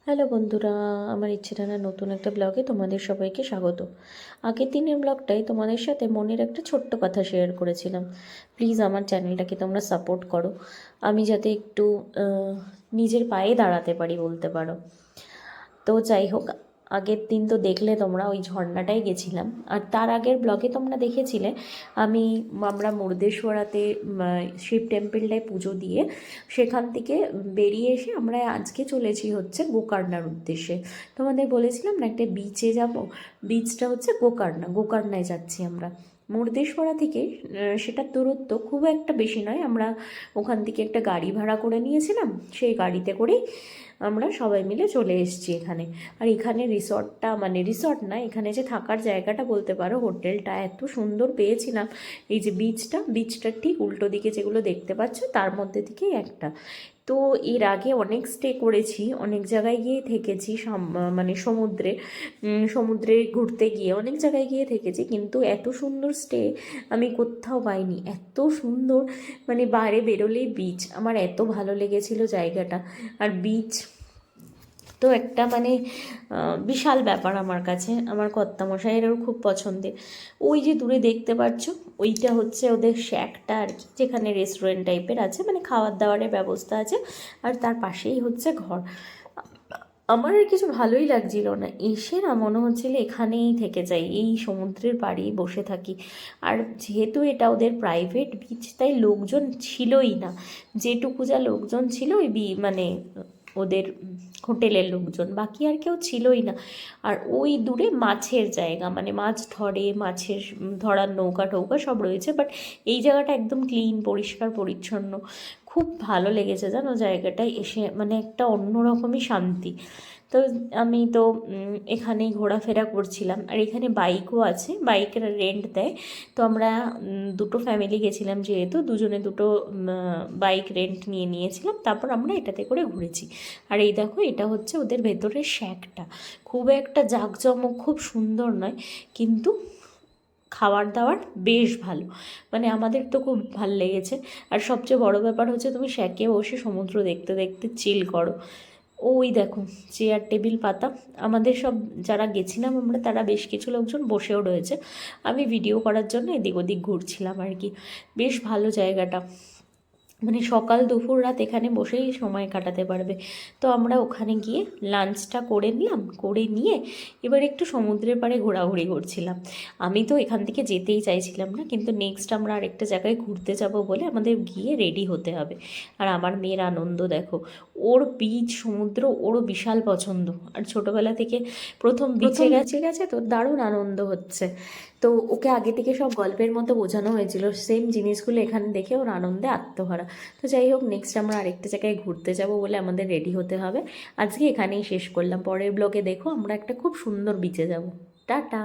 Hello বন্ধুরা, আমার ইচ্ছেটানা নতুন একটা ব্লগে তোমাদের সবাইকে স্বাগত। আগের দিনের ব্লগটাই তোমাদের সাথে মনের একটা ছোট্ট কথা শেয়ার করেছিলাম। প্লিজ আমার চ্যানেলটাকে তোমরা সাপোর্ট করো, আমি যাতে একটু নিজের পায়ে দাঁড়াতে পারি বলতে পারো। তো যাই হোক, আগের দিন তো দেখলে তোমরা ওই ঝর্ণাটাই গেছিলাম, আর তার আগের ব্লগে তোমরা দেখেছিলে আমরা মুর্দেশ্বরাতে শিব টেম্পলটায় পুজো দিয়ে সেখান থেকে বেরিয়ে এসে আমরা আজকে চলেছি হচ্ছে গোকর্ণার উদ্দেশ্যে। তোমাদের বলেছিলাম না একটা বিচে যাব, বিচটা হচ্ছে গোকর্ণায় যাচ্ছি আমরা মুর্দেশ্বরা থেকে। সেটার দূরত্ব খুব একটা বেশি নয়, আমরা ওখান থেকে একটা গাড়ি ভাড়া করে নিয়েছিলাম, সেই গাড়িতে করেই আমরা সবাই মিলে চলে এসেছি এখানে। আর এখানে রিসর্টটা, মানে রিসর্ট না, এখানে যে থাকার জায়গাটা বলতে পারো, হোটেলটা এত সুন্দর পেয়েছিলাম। এই যে বিচটার ঠিক উল্টো দিকে যেগুলো দেখতে পাচ্ছ তার মধ্যে থেকেই একটা। তো এর আগে অনেক স্টে করেছি, অনেক জায়গায় গিয়ে থেকেছি, মানে সমুদ্রে ঘুরতে গিয়ে অনেক জায়গায় গিয়ে থেকেছি, কিন্তু এত সুন্দর স্টে আমি কোথাও পাইনি। এত সুন্দর, মানে বাইরে বেরোলেই বিচ, আমার এত ভালো লেগেছিল জায়গাটা। আর বিচ তো একটা মানে বিশাল ব্যাপার আমার কাছে, আমার কর্তামশাইয়েরও খুব পছন্দের। ওই যে দূরে দেখতে পাচ্ছ, ওইটা হচ্ছে ওদের শ্যাকটা আর কি, যেখানে রেস্টুরেন্ট টাইপের আছে, মানে খাবার দাবারের ব্যবস্থা আছে, আর তার পাশেই হচ্ছে ঘর। আমার আর কিছু ভালোই লাগছিল না, এসে না মনে হচ্ছিল এখানেই থেকে যাই, এই সমুদ্রের পাড়েই বসে থাকি। আর যেহেতু এটা ওদের প্রাইভেট বিচ, তাই লোকজন ছিলই না। যেটুকু যা লোকজন ছিল ওই মানে ওদের হোটেলের লোকজন, বাকি আর কেউ ছিলই না। আর ওই দূরে মাছের জায়গা, মানে মাছ ধরে, মাছের ধরার নৌকা টৌকা সব রয়েছে, বাট এই জায়গাটা একদম ক্লিন, পরিষ্কার পরিচ্ছন্ন। খুব ভালো লেগেছে জানো জায়গাটায় এসে, মানে একটা অন্যরকমই শান্তি। তো আমি তো এখানেই ঘোরাফেরা করছিলাম, আর এখানে বাইকও আছে, বাইকের রেন্ট দেয়। তো আমরা দুটো ফ্যামিলি গেছিলাম, যেহেতু দুজনে দুটো বাইক রেন্ট নিয়েছিলাম, তারপর আমরা এটাতে করে ঘুরেছি। আর এই দেখো, এটা হচ্ছে ওদের ভেতরের শ্যাকটা। খুব একটা জাঁকজমক, খুব সুন্দর নয়, কিন্তু খাবার দাবার বেশ ভালো, মানে আমাদের তো খুব ভালো লেগেছে। আর সবচেয়ে বড় ব্যাপার হচ্ছে তুমি শ্যাকে বসে সমুদ্র দেখতে দেখতে চিল করো। ওই দেখো, চেয়ার টেবিল পাতা, আমাদের সব যারা গেছিলাম আমরা তারা বেশ কিছু লোকজন বসেও রয়েছে। আমি ভিডিও করার জন্য এদিক ওদিক ঘুরছিলাম আর কি। বেশ ভালো জায়গাটা, মানে সকাল দুপুর রাত এখানে বসেই সময় কাটাতে পারবে। তো আমরা ওখানে গিয়ে লাঞ্চটা করে নিলাম, করে নিয়ে এবার একটু সমুদ্রের পাড়ে ঘোরাঘুরি করছিলাম। আমি তো এখান থেকে যেতেই চাইছিলাম না, কিন্তু নেক্সট আমরা আরেকটা জায়গায় ঘুরতে যাব বলে আমাদের গিয়ে রেডি হতে হবে। আর আমার মেয়ের আনন্দ দেখো, ওর বিচ সমুদ্র ওরও বিশাল পছন্দ, আর ছোটোবেলা থেকে প্রথম বিচে গেছে, তো দারুণ আনন্দ হচ্ছে। তো ওকে আগে থেকে সব গল্পের মতো বোঝানো হয়েছিল, সেম জিনিসগুলো এখানে দেখে ওর আনন্দে আত্মহারা। তো যাই হোক, নেক্সট আমরা আরেকটা জায়গায় ঘুরতে যাব বলে আমাদের রেডি হতে হবে। আজকে এখানেই শেষ করলাম, পরের ব্লগে দেখো আমরা একটা খুব সুন্দর বিচে যাব। টাটা।